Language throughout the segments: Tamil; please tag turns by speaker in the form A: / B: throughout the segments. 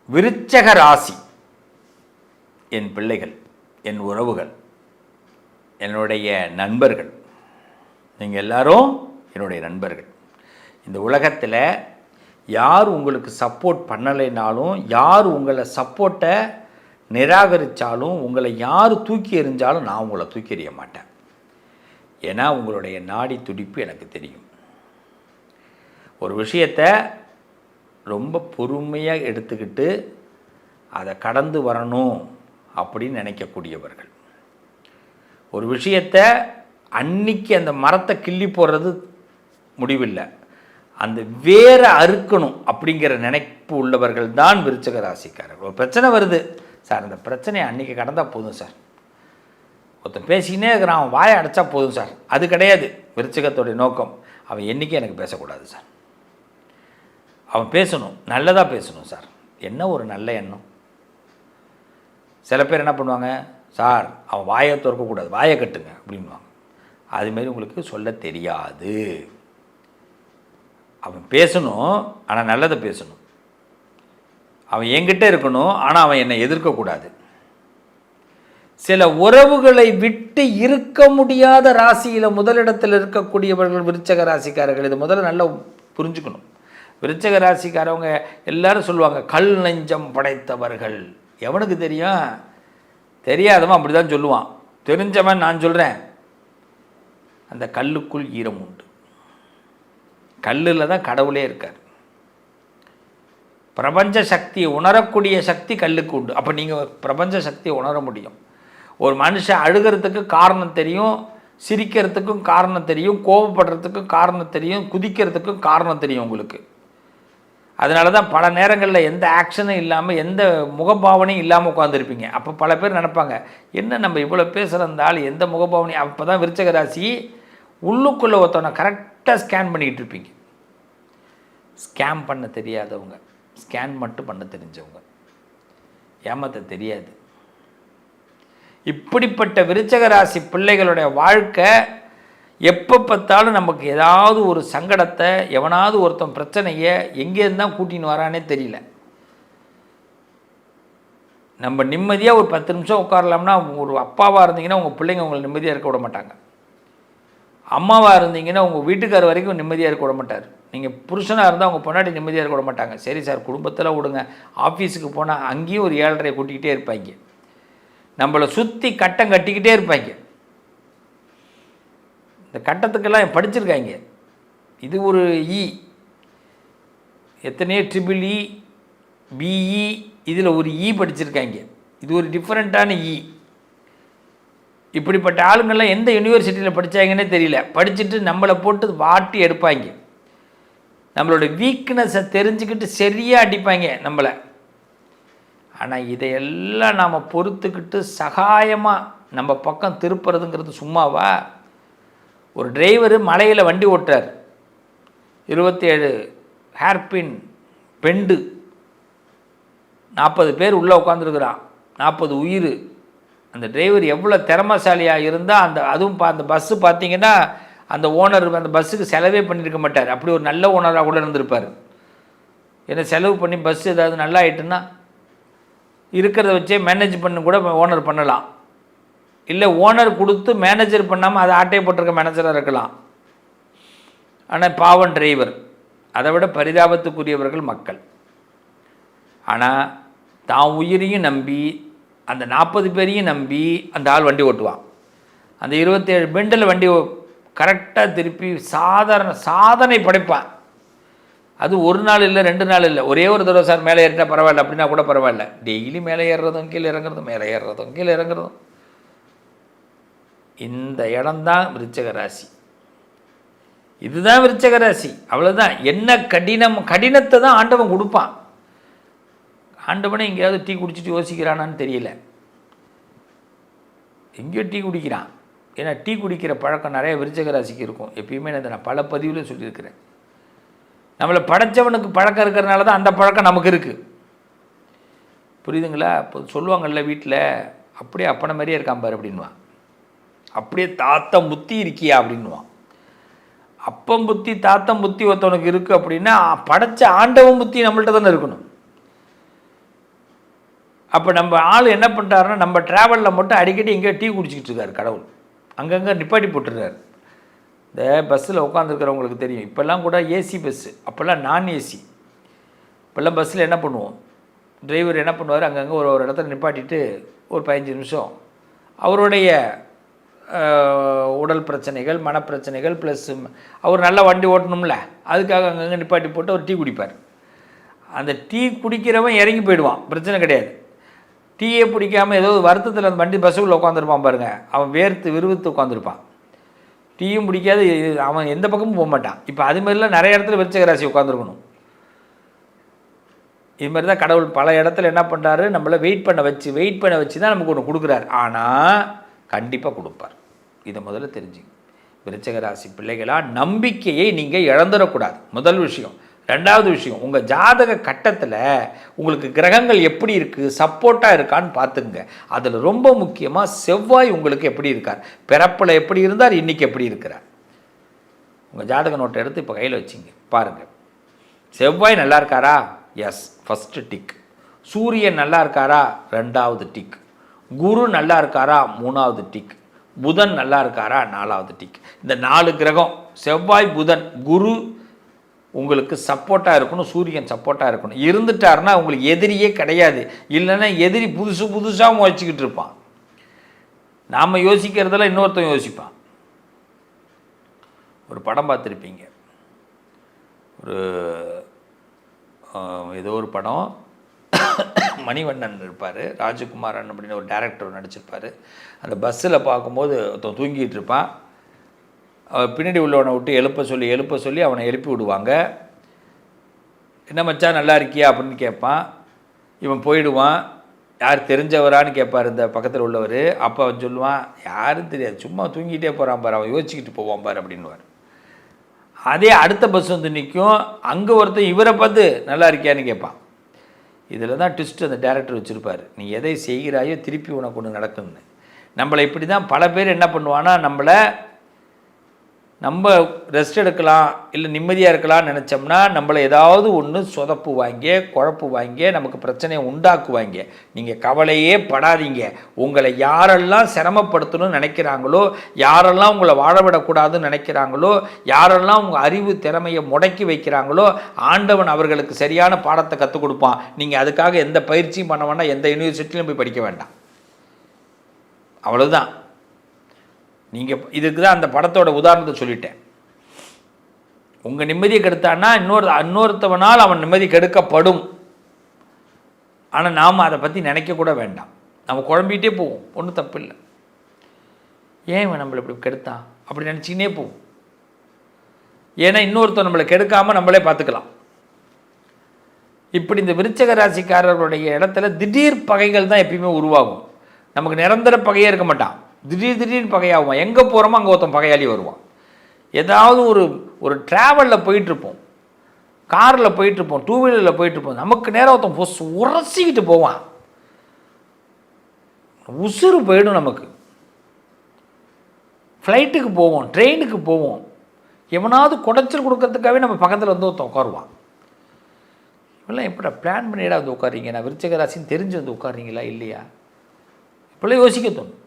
A: விருச்சக ராசி என் பிள்ளைகள், என் உறவுகள், என்னுடைய நண்பர்கள், நீங்கள் எல்லாரும் என்னுடைய நண்பர்கள். இந்த உலகத்தில் யார் உங்களுக்கு சப்போர்ட் பண்ணலைனாலும், யார் உங்களை சப்போர்ட்டை நிராகரித்தாலும், உங்களை யார் தூக்கி எறிஞ்சாலும் நான் உங்களை தூக்கி எறிய மாட்டேன். ஏன்னா உங்களுடைய நாடி துடிப்பு எனக்கு தெரியும். ஒரு விஷயத்தை ரொம்ப பொறுமையாக எடுத்துக்கிட்டு அதை கடந்து வரணும் அப்படின்னு நினைக்கக்கூடியவர்கள். ஒரு விஷயத்தை அன்னைக்கு அந்த மரத்தை கிள்ளி போடுறது முடிவில்லை, அந்த வேரை அறுக்கணும் அப்படிங்கிற நினைப்பு உள்ளவர்கள் தான் விருச்சிக ராசிக்காரர்கள். ஒரு பிரச்சனை வருது சார், அந்த பிரச்சனையை அன்றைக்கி கடந்தால் போதும் சார், ஒருத்தன் பேசிக்கினே இருக்கிறான், அவன் வாயை அடைச்சா போதும் சார். அது கிடையாது விருச்சிகத்தோடைய நோக்கம். அவன் என்றைக்கும் எனக்கு பேசக்கூடாது சார், அவன் பேசணும், நல்லதாக பேசணும் சார். என்ன ஒரு நல்ல எண்ணம். சில பேர் என்ன பண்ணுவாங்க, சார் அவன் வாயை திறக்கக்கூடாது, வாயை கட்டுங்க அப்படின்வாங்க. அதுமாரி உங்களுக்கு சொல்ல தெரியாது. அவன் பேசணும், ஆனால் நல்லதை பேசணும். அவன் என்கிட்ட இருக்கணும், ஆனால் அவன் என்னை எதிர்க்கக்கூடாது. சில உறவுகளை விட்டு இருக்க முடியாத ராசியில் முதலிடத்தில் இருக்கக்கூடியவர்கள் விருச்சக ராசிக்காரர்கள். இது முதல்ல நல்லா புரிஞ்சுக்கணும். விருச்சக ராசிக்காரவங்க எல்லாரும் சொல்லுவாங்க கல் நெஞ்சம் படைத்தவர்கள். எவனுக்கு தெரியும்? தெரியாதவன் அப்படி தான் சொல்லுவான். தெரிஞ்சவன் நான் சொல்கிறேன், அந்த கல்லுக்குள் ஈரம் உண்டு. கல்லில் தான் கடவுளே இருக்கார். பிரபஞ்ச சக்தியை உணரக்கூடிய சக்தி கல்லுக்கு உண்டு. அப்போ நீங்கள் பிரபஞ்ச சக்தியை உணர முடியும். ஒரு மனுஷன் அழுகிறதுக்கு காரணம் தெரியும், சிரிக்கிறதுக்கும் காரணம் தெரியும், கோபப்படுறதுக்கும் காரணம் தெரியும், குதிக்கிறதுக்கும் காரணம் தெரியும் உங்களுக்கு. அதனால தான் பல நேரங்களில் எந்த ஆக்ஷனும் இல்லாமல், எந்த முகபாவனையும் இல்லாமல் உட்காந்துருப்பீங்க. அப்போ பல பேர் நினைப்பாங்க, என்ன நம்ம இவ்வளோ பேசுகிறதால் எந்த முகபாவனையும். அப்போ தான் விருச்சிக ராசி உள்ளுக்குள்ளே ஒருத்தவனை கரெக்டாக ஸ்கேன் பண்ணிக்கிட்டு இருப்பீங்க. ஸ்கேம் பண்ண தெரியாதவங்க, ஸ்கேன் மட்டும் பண்ண தெரிஞ்சவங்க, ஏமாற்ற தெரியாது. இப்படிப்பட்ட விருச்சிக ராசி பிள்ளைகளுடைய வாழ்க்கை எப்போ பார்த்தாலும் நமக்கு ஏதாவது ஒரு சங்கடத்தை, எவனாவது ஒருத்தன் பிரச்சனையை எங்கேருந்து தான் கூட்டின்னு வரானே தெரியல. நம்ம நிம்மதியாக ஒரு 10 நிமிஷம் உட்காரலாம்னா, ஒரு அப்பாவாக இருந்தீங்கன்னா உங்கள் பிள்ளைங்க உங்களை நிம்மதியாக இருக்க விட மாட்டாங்க. அம்மாவாக இருந்தீங்கன்னா உங்கள் வீட்டுக்கார் வரைக்கும் நிம்மதியாக இருக்க விட மாட்டார். நீங்கள் புருஷனாக இருந்தால் உங்கள் பொண்டாட்டி நிம்மதியாக இருக்க விட மாட்டாங்க. சரி சார் குடும்பத்தில் விடுங்க, ஆஃபீஸுக்கு போனால் அங்கேயும் ஒரு 7:30 கூட்டிக்கிட்டே இருப்பாங்க. நம்மளை சுற்றி கட்டம் கட்டிக்கிட்டே இருப்பாங்க. இந்த கட்டத்துக்கெல்லாம் படிச்சிருக்காங்க. இது ஒரு எத்தனையோ ட்ரிபிள்இ, பிஇ, இதில் ஒரு படிச்சிருக்காங்க. இது ஒரு டிஃப்ரெண்ட்டான இப்படிப்பட்ட ஆளுங்கள்லாம் எந்த யூனிவர்சிட்டியில் படித்தாங்கன்னே தெரியல. படிச்சுட்டு நம்மளை போட்டு வாட்டி எடுப்பாங்க. நம்மளோட வீக்னஸை தெரிஞ்சுக்கிட்டு சரியாக அடிப்பாங்க நம்மளை. ஆனால் இதையெல்லாம் நாம் பொறுத்துக்கிட்டு சகாயமாக நம்ம பக்கம் திருப்புறதுங்கிறது சும்மாவா? ஒரு டிரைவர் மலையில் வண்டி ஓட்டுறார், 27 ஹேர்பின் பெண்டு, 40 பேர் உள்ளே உட்காந்துருக்குறான், 40 உயிர். அந்த டிரைவர் எவ்வளோ திறமைசாலியாக இருந்தால் அதுவும் அந்த பஸ்ஸு பார்த்திங்கன்னா அந்த ஓனர் அந்த பஸ்ஸுக்கு செலவே பண்ணியிருக்க மாட்டார். அப்படி ஒரு நல்ல ஓனராக கூட இருந்திருப்பார். ஏன்னா செலவு பண்ணி பஸ் ஏதாவது நல்லா ஆகிட்டுன்னா இருக்கிறத வச்சே மேனேஜ் பண்ண கூட ஓனர் பண்ணலாம். இல்லை ஓனர் கொடுத்து மேனேஜர் பண்ணாமல் அதை ஆட்டையை போட்டிருக்க மேனேஜராக இருக்கலாம். ஆனால் பாவம் டிரைவர். அதை விட பரிதாபத்துக்குரியவர்கள் மக்கள். ஆனால் தான் உயிரையும் நம்பி, அந்த 40 பேரையும் நம்பி அந்த ஆள் வண்டி ஓட்டுவான். அந்த 27 பெண்டில் வண்டி கரெக்டாக திருப்பி சாதனை படைப்பான். அது ஒரு நாள் இல்லை, 2 நாள் இல்லை, ஒரே ஒரு தடவை சார் மேலே ஏறிட்டா பரவாயில்ல அப்படின்னா கூட பரவாயில்ல. டெய்லி மேலே ஏறுறதும் கீழே இறங்குறதும், மேலே ஏறுறதும் கீழே இறங்குறதும். இந்த இடம்தான் விருச்சிக ராசி. இதுதான் விருச்சிக ராசி. அவ்வளோதான். என்ன கடினத்தை தான் ஆண்டவன் கொடுப்பான். ஆண்டவனே எங்கேயாவது டீ குடிச்சிட்டு யோசிக்கிறானான்னு தெரியல. எங்கேயோ டீ குடிக்கிறான். ஏன்னா டீ குடிக்கிற பழக்கம் நிறைய விருச்சிக ராசிக்கு இருக்கும். எப்பயுமே நான் பல பதிவில் சொல்லியிருக்கிறேன். நம்மளை படைத்தவனுக்கு பழக்கம் இருக்கிறதுனால தான் அந்த பழக்கம் நமக்கு இருக்குது. புரியுதுங்களா? இப்போ சொல்லுவாங்கள்ல வீட்டில், அப்படியே அப்பனை மாதிரியே இருக்கான் பாரு அப்படின்வான். அப்படியே தாத்தம் புத்தி இருக்கியா அப்படின்வான். அப்பம் புத்தி தாத்தம் புத்தி ஒருத்தவனுக்கு இருக்குது அப்படின்னா படைச்ச ஆண்டவன் புத்தி நம்மள்கிட்ட தானே இருக்கணும். அப்போ நம்ம ஆள் என்ன பண்ணுறாருன்னா நம்ம ட்ராவலில் மட்டும் அடிக்கடி எங்கேயோ டீ குடிச்சிக்கிட்டு இருக்காரு கடவுள். அங்கங்கே நிப்பாட்டி போட்டுருக்காரு. இந்த பஸ்ஸில் உட்காந்துருக்கிறவங்களுக்கு தெரியும். இப்போல்லாம் கூட ஏசி பஸ்ஸு, அப்போல்லாம் நான் ஏசி. இப்போல்லாம் பஸ்ஸில் என்ன பண்ணுவோம், டிரைவர் என்ன பண்ணுவார், அங்கங்கே ஒரு இடத்துல நிப்பாட்டிட்டு ஒரு 15 நிமிஷம் அவருடைய உடல் பிரச்சனைகள், மனப்பிரச்சனைகள் ப்ளஸ் அவர் நல்லா வண்டி ஓட்டணும்ல, அதுக்காக அங்கங்கே நிப்பாட்டி போட்டு ஒரு டீ குடிப்பார். அந்த டீ குடிக்கிறவன் இறங்கி போயிடுவான், பிரச்சனை கிடையாது. டீயே பிடிக்காமல் ஏதோ வருத்தத்தில் அந்த வண்டி பஸ்ஸுக்குள்ளே உட்காந்துருப்பான் பாருங்கள், அவன் வேர்த்து விறுவிறுத்து உட்காந்துருப்பான். டீயும் பிடிக்காது, அவன் எந்த பக்கமும் போக மாட்டான். இப்போ அதுமாதிரிலாம் நிறைய இடத்துல விருச்சிக ராசி உட்காந்துருக்கணும். இது மாதிரி தான் கடவுள் பல இடத்துல என்ன பண்ணுறாரு, நம்மளை வெயிட் பண்ண வச்சு தான் நமக்கு ஒன்று கொடுக்குறாரு. ஆனால் கண்டிப்பாக கொடுப்பார். இதை முதல்ல தெரிஞ்சுங்க. விருச்சிக ராசி பிள்ளைகளாக நம்பிக்கையை நீங்கள் இழந்துடக்கூடாது, முதல் விஷயம். ரெண்டாவது விஷயம், உங்கள் ஜாதக கட்டத்தில் உங்களுக்கு கிரகங்கள் எப்படி இருக்குது, சப்போர்ட்டாக இருக்கான்னு பார்த்துங்க. அதில் ரொம்ப முக்கியமாக செவ்வாய் உங்களுக்கு எப்படி இருக்கார், பிறப்பில் எப்படி இருந்தார், இன்றைக்கி எப்படி இருக்கிறார். உங்கள் ஜாதக நோட்டை எடுத்து இப்போ கையில் வச்சிங்க பாருங்கள். செவ்வாய் நல்லா இருக்காரா? Yes, first tick. சூரியன் நல்லா இருக்காரா? ரெண்டாவது டிக். குரு நல்லா இருக்காரா? மூணாவது டிக். புதன் நல்லா இருக்காரா? நாலாவது டிக். இந்த 4 கிரகம் செவ்வாய், புதன், குரு உங்களுக்கு சப்போர்ட்டாக இருக்கணும். சூரியன் சப்போர்ட்டாக இருக்கணும். இருந்துட்டாருன்னா உங்களுக்கு எதிரியே கிடையாது. இல்லைன்னா எதிரி புதுசாக வச்சுக்கிட்டு இருப்பான். நாம் யோசிக்கிறதெல்லாம் இன்னொருத்தன் யோசிப்பான். ஒரு படம் பார்த்துருப்பீங்க, ஒரு ஏதோ ஒரு படம், மணிவண்ணன் இருப்பார், ராஜகுமாரன் அப்படின்னு ஒரு டேரக்டர் நடிச்சிருப்பார். அந்த பஸ்ஸில் பார்க்கும்போது ஒருத்தன் தூங்கிட்டு இருப்பான். பின்னாடி உள்ளவனை விட்டு எழுப்ப சொல்லி அவனை எழுப்பி விடுவாங்க. என்ன மச்சான் நல்லா இருக்கியா அப்படின்னு கேட்பான். இவன் போயிடுவான். யார் தெரிஞ்சவரான்னு கேட்பார் இந்த பக்கத்தில் உள்ளவர். அப்போ அவன் சொல்லுவான், யாரும் தெரியாது, சும்மா தூங்கிட்டே போகிறான் பாரு, அவன் யோசிச்சுக்கிட்டு போவான் பாரு அப்படின்வார். அதே அடுத்த பஸ் வந்து நிற்கும். அங்கே ஒருத்தன் இவரை பார்த்து நல்லா இருக்கியான்னு கேட்பான். இதில் தான் ட்விஸ்ட் அந்த டேரக்டர் வச்சுருப்பார். நீ எதை செய்கிறாயோ திருப்பி உனக்கு ஒன்று நடக்கும்னு. நம்மளை இப்படி தான் பல பேர் என்ன பண்ணுவான்னா, நம்ம ரெஸ்ட் எடுக்கலாம் இல்லை நிம்மதியாக இருக்கலாம்னு நினச்சோம்னா நம்மளை ஏதாவது ஒன்று சொதப்பு வாங்கி குழப்பு வாங்கி நமக்கு பிரச்சனையை உண்டாக்குவாங்க. நீங்கள் கவலையே படாதீங்க. உங்களை யாரெல்லாம் சிரமப்படுத்தணும்னு நினைக்கிறாங்களோ, யாரெல்லாம் உங்களை வாழவிடக்கூடாதுன்னு நினைக்கிறாங்களோ, யாரெல்லாம் உங்கள் அறிவு திறமையை முடக்கி வைக்கிறாங்களோ, ஆண்டவன் அவர்களுக்கு சரியான பாடத்தை கற்றுக் கொடுப்பான். நீங்கள் அதுக்காக எந்த பயிற்சியும் பண்ண வேண்டாம், எந்த யூனிவர்சிட்டியிலும் போய் படிக்க வேண்டாம். அவ்வளோதான். நீங்கள் இதுக்கு தான் அந்த படத்தோட உதாரணத்தை சொல்லிட்டேன். உங்கள் நிம்மதியை கெடுத்தான்னா இன்னொருத்தவனால் அவன் நிம்மதி கெடுக்கப்படும். ஆனால் நாம் அதை பற்றி நினைக்கக்கூட வேண்டாம். நம்ம குழம்பிகிட்டே போவோம், ஒன்றும் தப்பு இல்லை. ஏன் இவன் நம்மளை இப்படி கெடுத்தான் அப்படி நினச்சிக்கினே போவோம். ஏன்னா இன்னொருத்தர் நம்மளை கெடுக்காமல் நம்மளே பார்த்துக்கலாம். இப்படி இந்த விருச்சிக ராசிக்காரர்களுடைய இடத்துல திடீர் பகைகள் தான் எப்பயுமே உருவாகும். நமக்கு நிரந்தர பகையே இருக்க மாட்டான். திடீர்னு பகையாகுவான். எங்கே போகிறோமோ அங்கே ஒருத்தன் பகையாளி வருவான். ஏதாவது ஒரு ட்ராவலில் போயிட்டுருப்போம், காரில் போயிட்டுருப்போம், 2 வீலரில் போயிட்டுருப்போம். நமக்கு நேரம் ஒருத்தன் உரசிக்கிட்டு போவான். உசுறு போயிடும் நமக்கு. ஃப்ளைட்டுக்கு போவோம், ட்ரெயினுக்கு போவோம், எவனாவது குடைச்சல் கொடுக்கறதுக்காகவே நம்ம பக்கத்தில் வந்து ஒருத்தன் உட்காருவான். இப்பெல்லாம் எப்படி பிளான் பண்ணிடா வந்து உட்காரிங்க? நான் விருச்சிக ராசின்னு தெரிஞ்சு வந்து உட்காரிங்களா இல்லையா? இப்பெல்லாம் யோசிக்க தோணும்.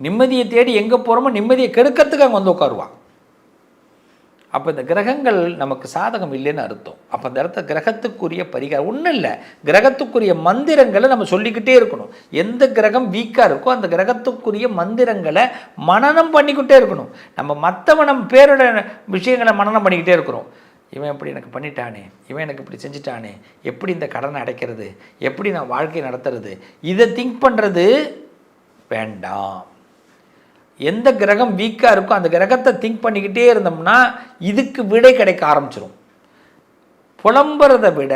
A: நிம்மதியை தேடி எங்கே போகிறோமோ நிம்மதியை கெடுக்கிறதுக்கு அங்கே வந்து உட்காருவான். அப்போ இந்த கிரகங்கள் நமக்கு சாதகம் இல்லைன்னு அர்த்தம். அப்போ அந்த இடத்த கிரகத்துக்குரிய பரிகாரம் ஒன்றும் இல்லை, கிரகத்துக்குரிய மந்திரங்களை நம்ம சொல்லிக்கிட்டே இருக்கணும். எந்த கிரகம் வீக்காக இருக்கோ அந்த கிரகத்துக்குரிய மந்திரங்களை மனனம் பண்ணிக்கிட்டே இருக்கணும். நம்ம பேரோட விஷயங்களை மனனம் பண்ணிக்கிட்டே இருக்கிறோம். இவன் எப்படி எனக்கு பண்ணிட்டானே, இவன் எனக்கு இப்படி செஞ்சுட்டானே, எப்படி இந்த கடனை அடைக்கிறது, எப்படி நான் வாழ்க்கை நடத்துறது, இதை திங்க் பண்ணுறது வேண்டாம். எந்த கிரகம் வீக்காக இருக்கோ அந்த கிரகத்தை திங்க் பண்ணிக்கிட்டே இருந்தோம்னா இதுக்கு விடை கிடைக்க ஆரம்பிச்சிடும். புலம்புறதை விட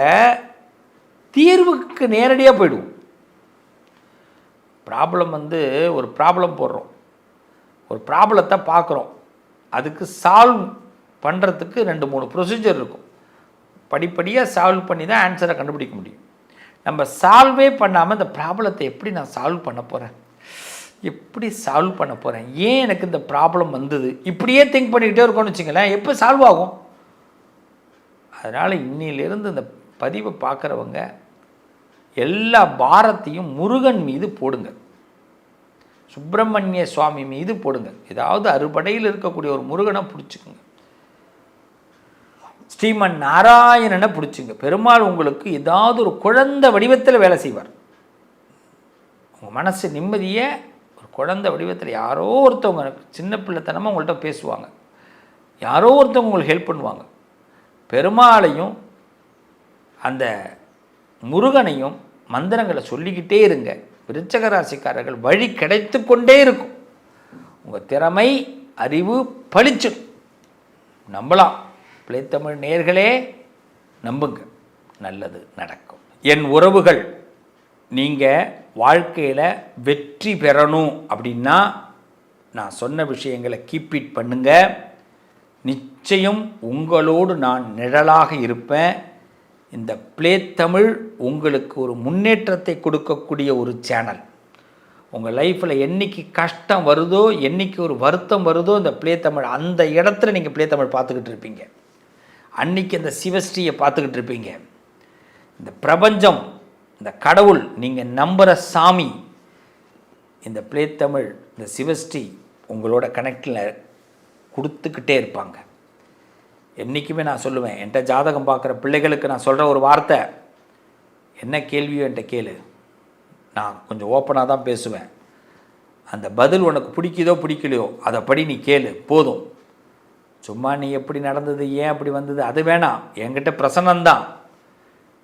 A: தீர்வுக்கு நேரடியாக போயிடுவோம். ப்ராப்ளம் ஒரு ப்ராப்ளம் போடுறோம், ஒரு ப்ராப்ளத்தை பார்க்குறோம், அதுக்கு சால்வ் பண்ணுறதுக்கு 2-3 ப்ரொசீஜர் இருக்கும். படிப்படியாக சால்வ் பண்ணி தான் ஆன்சரை கண்டுபிடிக்க முடியும். நம்ம சால்வே பண்ணாமல் இந்த ப்ராப்ளத்தை எப்படி நான் சால்வ் பண்ண போகிறேன், எப்படி சால்வ் பண்ண போகிறேன், ஏன் எனக்கு இந்த ப்ராப்ளம் வந்தது, இப்படியே திங்க் பண்ணிக்கிட்டே இருக்கோன்னு வச்சுங்களேன், எப்போ சால்வ் ஆகும்? அதனால் இன்னிலிருந்து இந்த பதிவை பார்க்குறவங்க எல்லா பாரத்தையும் முருகன் மீது போடுங்க, சுப்பிரமணிய சுவாமி மீது போடுங்க. ஏதாவது அறுபடையில் இருக்கக்கூடிய ஒரு முருகனை பிடிச்சிக்குங்க, ஸ்ரீமன் நாராயணனை பிடிச்சிங்க. பெருமாள் உங்களுக்கு ஏதாவது ஒரு குழந்தை வடிவத்தில் வேலை செய்வார். உங்கள் மனசு நிம்மதியை ஒரு குழந்தை வடிவத்தில் யாரோ ஒருத்தவங்க சின்ன பிள்ளைத்தனமாக உங்கள்கிட்ட பேசுவாங்க, யாரோ ஒருத்தவங்க உங்களுக்கு ஹெல்ப் பண்ணுவாங்க. பெருமாளையும் அந்த முருகனையும் மந்திரங்களை சொல்லிக்கிட்டே இருங்க. விருச்சக ராசிக்காரர்கள் வழி கிடைத்து கொண்டே இருக்கும். உங்கள் திறமை அறிவு பளிச்சிடும், நம்பலாம். பிள்ளைத்தமிழ் நேயர்களே நம்புங்க, நல்லது நடக்கும். என் உறவுகள், நீங்கள் வாழ்க்கையில் வெற்றி பெறணும் அப்படின்னா நான் சொன்ன விஷயங்களை கீப் இட் பண்ணுங்க. நிச்சயம் உங்களோடு நான் நிழலாக இருப்பேன். இந்த ப்ளே தமிழ் உங்களுக்கு ஒரு முன்னேற்றத்தை கொடுக்கக்கூடிய ஒரு சேனல். உங்கள் லைஃப்பில் என்றைக்கு கஷ்டம் வருதோ, என்றைக்கு ஒரு வருத்தம் வருதோ, இந்த ப்ளே தமிழ் அந்த இடத்துல நீங்கள் ப்ளே தமிழ் பார்த்துக்கிட்டு இருப்பீங்க. அன்றைக்கி அந்த சிவஸ்ரீயை பார்த்துக்கிட்டு இருப்பீங்க. இந்த பிரபஞ்சம், இந்த கடவுள், நீங்கள் நம்புகிற சாமி, இந்த ப்ளே தமிழ், இந்த சிவஸ்ரீ உங்களோட கனெக்டில் கொடுத்துக்கிட்டே இருப்பாங்க. என்றைக்குமே நான் சொல்லுவேன், என்கிட்ட ஜாதகம் பார்க்குற பிள்ளைகளுக்கு நான் சொல்கிற ஒரு வார்த்தை, என்ன கேள்வியோ என்கிட்ட கேளு, நான் கொஞ்சம் ஓப்பனாக தான் பேசுவேன். அந்த பதில் உனக்கு பிடிக்குதோ பிடிக்கலையோ அதை படி நீ கேளு போதும். சும்மா நீ எப்படி நடந்தது, ஏன் அப்படி வந்தது, அது வேணாம். என்கிட்ட பிரசன்னம்தான்.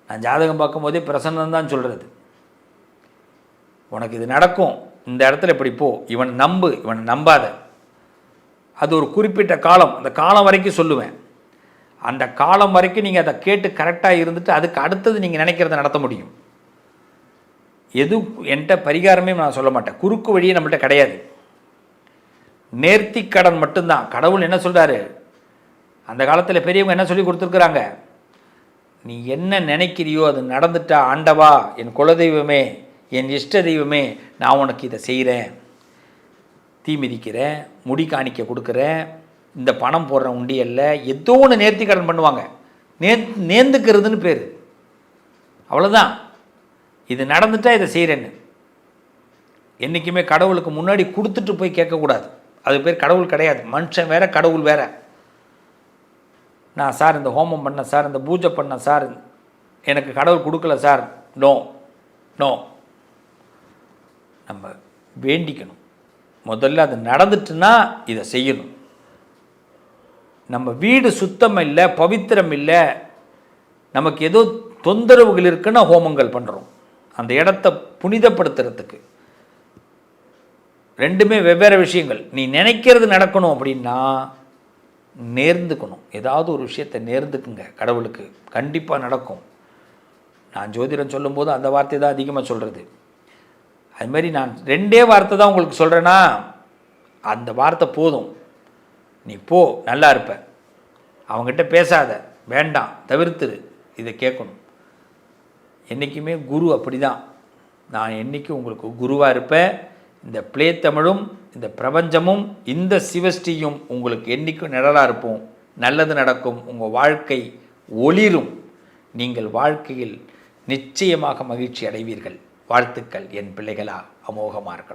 A: நான் ஜாதகம் பார்க்கும்போதே பிரசன்னம்தான் சொல்கிறது. உனக்கு இது நடக்கும், இந்த இடத்துல இப்படி போ, இவன் நம்பு, இவன் நம்பாத. அது ஒரு குறிப்பிட்ட காலம், அந்த காலம் வரைக்கும் சொல்லுவேன். அந்த காலம் வரைக்கும் நீங்கள் அதை கேட்டு கரெக்டாக இருந்துட்டு அதுக்கு அடுத்தது நீங்கள் நினைக்கிறத நடத்த முடியும். எது என்கிட்ட பரிகாரமே நான் சொல்ல மாட்டேன். குறுக்கு வழியே நம்மள்கிட்ட கிடையாது. நேர்த்தி கடன் மட்டும்தான். கடவுள் என்ன சொல்கிறாரு, அந்த காலத்தில் பெரியவங்க என்ன சொல்லி கொடுத்துருக்குறாங்க, நீ என்ன நினைக்கிறியோ அது நடந்துட்டா, ஆண்டவா, என் குலதெய்வமே, என் இஷ்ட தெய்வமே, நான் உனக்கு இதை செய்கிறேன், தீ மிதிக்கிறேன், முடி காணிக்க கொடுக்குறேன், இந்த பணம் போடுற உண்டியல்ல, ஏதோ ஒன்று நேர்த்தி கடன் பண்ணுவாங்க. நேர்ந்துக்கிறதுன்னு பேர். அவ்வளோதான். இது நடந்துட்டால் இதை செய்கிறேன்னு. என்றைக்குமே கடவுளுக்கு முன்னாடி கொடுத்துட்டு போய் கேட்கக்கூடாது. அது பேர் கடவுள் கிடையாது. மனுஷன் வேறு, கடவுள் வேறு. நான் சார் இந்த ஹோமம் பண்ணேன் சார், இந்த பூஜை பண்ணேன் சார், எனக்கு கடவுள் கொடுக்கல சார், நோ நோ. நம்ம வேண்டிக்கணும். முதல்ல அது நடந்துட்டுன்னா இதை செய்யணும். நம்ம வீடு சுத்தம் இல்லை, பவித்திரம் இல்லை, நமக்கு ஏதோ தொந்தரவுகள் இருக்குன்னா ஹோமங்கள் பண்ணுறோம் அந்த இடத்த புனிதப்படுத்துறதுக்கு. ரெண்டுமே வெவ்வேறு விஷயங்கள். நீ நினைக்கிறது நடக்கணும் அப்படின்னா நேர்ந்துக்கணும். ஏதாவது ஒரு விஷயத்தை நேர்ந்துக்குங்க, கடவுளுக்கு கண்டிப்பாக நடக்கும். நான் ஜோதிடம் சொல்லும்போது அந்த வார்த்தை தான் அதிகமாக சொல்கிறது. அதுமாதிரி நான் 2 வார்த்தை தான் உங்களுக்கு சொல்கிறேன்னா அந்த வார்த்தை போதும். நீ போ, நல்லா இருப்ப. அவங்ககிட்ட பேசாத, வேண்டாம், தவிர்த்துரு. இதை கேட்கணும். என்றைக்குமே குரு அப்படி தான். நான் என்றைக்கும் உங்களுக்கு குருவாக இருப்பேன். இந்த ப்ளே தமிழும் இந்த பிரபஞ்சமும் இந்த சிவஸ்ரீயும் உங்களுக்கு என்றைக்கும் நிழலாக இருப்போம். நல்லது நடக்கும். உங்கள் வாழ்க்கை ஒளிரும். நீங்கள் வாழ்க்கையில் நிச்சயமாக மகிழ்ச்சி அடைவீர்கள். வாழ்த்துக்கள் என் பிள்ளைகளா, அமோகமாக இருக்கணும்.